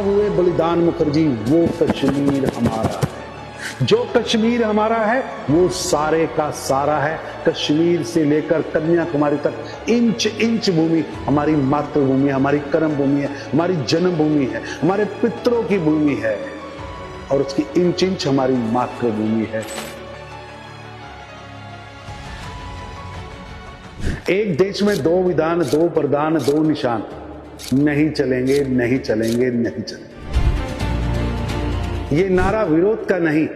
हुए बलिदान मुखर्जी, वो कश्मीर हमारा है। जो कश्मीर हमारा है वो सारे का सारा है। कश्मीर से लेकर कन्याकुमारी तक इंच इंच भूमि हमारी मातृभूमि, हमारी कर्म भूमि है, हमारी जन्मभूमि है, हमारे पितरों की भूमि है और उसकी इंच इंच हमारी मातृभूमि है। एक देश में दो विधान, दो प्रधान, दो निशान नहीं चलेंगे, नहीं चलेंगे, नहीं चलेंगे। ये नारा विरोध का नहीं,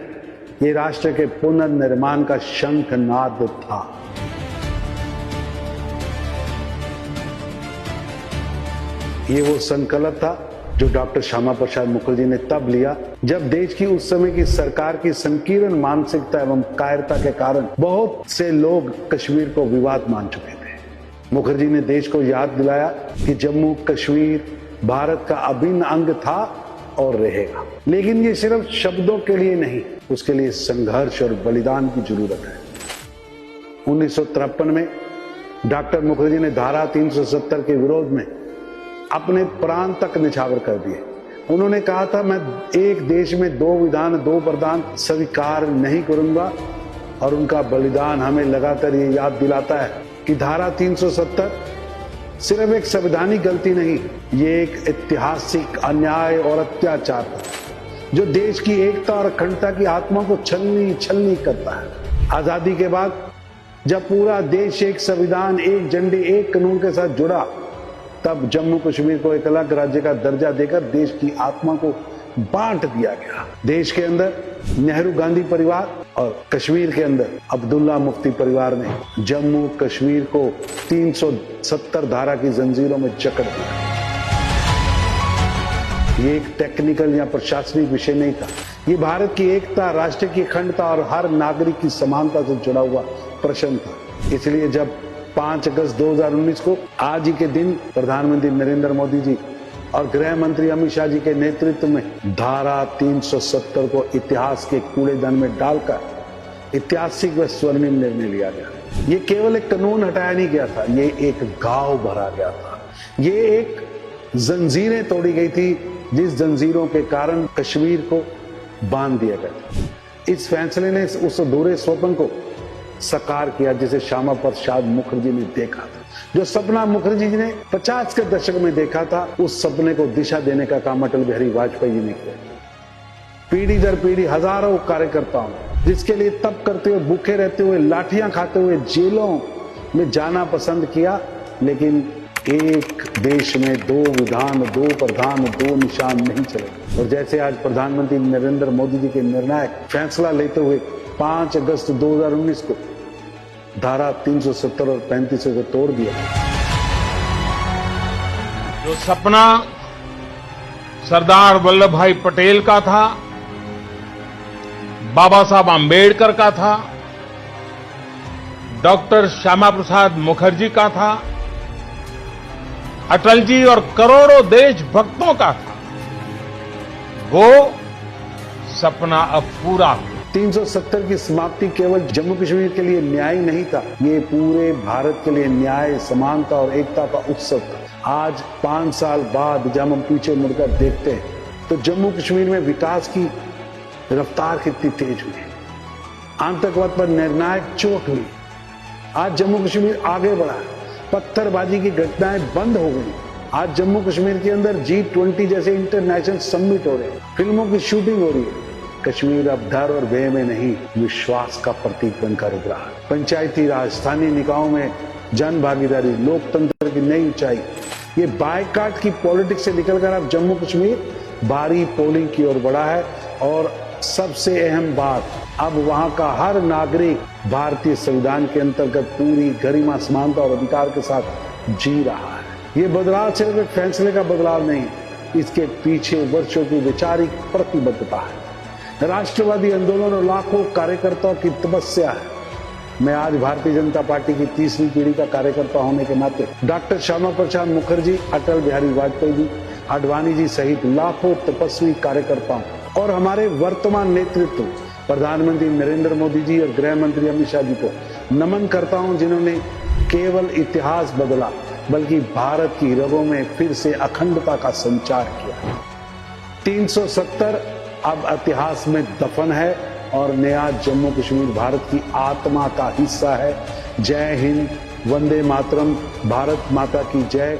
ये राष्ट्र के पुनर्निर्माण का शंखनाद था। ये वो संकल्प था जो डॉक्टर श्यामा प्रसाद मुखर्जी ने तब लिया जब देश की उस समय की सरकार की संकीर्ण मानसिकता एवं कायरता के कारण बहुत से लोग कश्मीर को विवाद मान चुके थे। मुखर्जी ने देश को याद दिलाया कि जम्मू कश्मीर भारत का अभिन्न अंग था और रहेगा, लेकिन ये सिर्फ शब्दों के लिए नहीं, उसके लिए संघर्ष और बलिदान की जरूरत है। 1953 में डॉक्टर मुखर्जी ने धारा 370 के विरोध में अपने प्राण तक निछावर कर दिए। उन्होंने कहा था, मैं एक देश में दो विधान, दो प्रधान स्वीकार नहीं करूंगा। और उनका बलिदान हमें लगातार ये याद दिलाता है कि धारा 370 सिर्फ एक संवैधानिक गलती नहीं, ये एक ऐतिहासिक अन्याय और अत्याचार था जो देश की एकता और अखंडता की आत्मा को छलनी छलनी करता है। आजादी के बाद जब पूरा देश एक संविधान, एक झंडे, एक कानून के साथ जुड़ा, तब जम्मू कश्मीर को एक अलग राज्य का दर्जा देकर देश की आत्मा को बांट दिया गया। देश के अंदर नेहरू गांधी परिवार और कश्मीर के अंदर अब्दुल्ला मुफ्ती परिवार ने जम्मू कश्मीर को 370 धारा की जंजीरों में जकड़ दिया। ये एक टेक्निकल या प्रशासनिक विषय नहीं था, ये भारत की एकता, राष्ट्र की अखंडता और हर नागरिक की समानता से जुड़ा हुआ प्रश्न था। इसलिए जब 5 अगस्त 2019 को आज ही के दिन प्रधानमंत्री नरेंद्र मोदी जी और गृह मंत्री अमित शाह जी के नेतृत्व में धारा 370 को इतिहास के कूड़ेदान में डालकर ऐतिहासिक व स्वर्णिम निर्णय लिया गया। ये केवल एक कानून हटाया नहीं गया था, ये एक घाव भरा गया था, ये एक जंजीरें तोड़ी गई थी जिस जंजीरों के कारण कश्मीर को बांध दिया गया। इस फैसले ने उस अधूरे स्वप्न को साकार किया जिसे श्यामा प्रसाद मुखर्जी ने देखा था। जो सपना मुखर्जी जी ने 50 के दशक में देखा था, उस सपने को दिशा देने का काम अटल बिहारी वाजपेयी जी ने किया। पीढ़ी दर पीढ़ी हजारों कार्यकर्ताओं जिसके लिए तप करते हुए, भूखे रहते हुए, लाठियां खाते हुए जेलों में जाना पसंद किया, लेकिन एक देश में दो विधान, दो प्रधान, दो निशान नहीं चले। और जैसे आज प्रधानमंत्री नरेंद्र मोदी जी के निर्णायक फैसला लेते हुए 5 अगस्त 2019 को धारा 370 और 35 को तोड़ दिया। जो सपना सरदार वल्लभ भाई पटेल का था, बाबा साहब आम्बेडकर का था, डॉक्टर श्यामा प्रसाद मुखर्जी का था, अटल जी और करोड़ों देशभक्तों का था, वो सपना अब पूरा हुआ। 370 की समाप्ति केवल जम्मू कश्मीर के लिए न्याय नहीं था, ये पूरे भारत के लिए न्याय, समानता और एकता का उत्सव था। आज 5 साल बाद जब हम पीछे मुड़कर देखते हैं तो जम्मू कश्मीर में विकास की रफ्तार कितनी तेज हुई है। आतंकवाद पर निर्णायक चोट हुई। आज जम्मू कश्मीर आगे बढ़ा है, पत्थरबाजी की घटनाएं बंद हो गई। आज जम्मू कश्मीर के अंदर G20 जैसे इंटरनेशनल समिट हो रहे हैं, फिल्मों की शूटिंग हो रही है। कश्मीर अब डर और भय में नहीं, विश्वास का प्रतीक बनकर उभरा है। पंचायती राज, स्थानीय निकायों में जन भागीदारी, लोकतंत्र की नई ऊंचाई, ये बायकाट की पॉलिटिक्स से निकलकर अब जम्मू कश्मीर भारी पोलिंग की ओर बढ़ा है। और सबसे अहम बात, अब वहां का हर नागरिक भारतीय संविधान के अंतर्गत पूरी गरिमा, समानता और अधिकार के साथ जी रहा है। ये बदलाव सिर्फ एक फैसले का बदलाव नहीं, इसके पीछे वर्षों की वैचारिक प्रतिबद्धता है, राष्ट्रवादी आंदोलन और लाखों कार्यकर्ताओं की तपस्या है। मैं आज भारतीय जनता पार्टी की तीसरी पीढ़ी का कार्यकर्ता होने के नाते डॉक्टर श्यामा प्रसाद मुखर्जी, अटल बिहारी वाजपेयी जी, आडवाणी जी सहित लाखों तपस्वी कार्यकर्ताओं और हमारे वर्तमान नेतृत्व प्रधानमंत्री नरेंद्र मोदी जी और गृह मंत्री अमित शाह जी को नमन करता हूं, जिन्होंने केवल इतिहास बदला बल्कि भारत की रगों में फिर से अखंडता का संचार किया। 370 अब इतिहास में दफन है और नया जम्मू कश्मीर भारत की आत्मा का हिस्सा है। जय हिंद, वंदे मातरम, भारत माता की जय।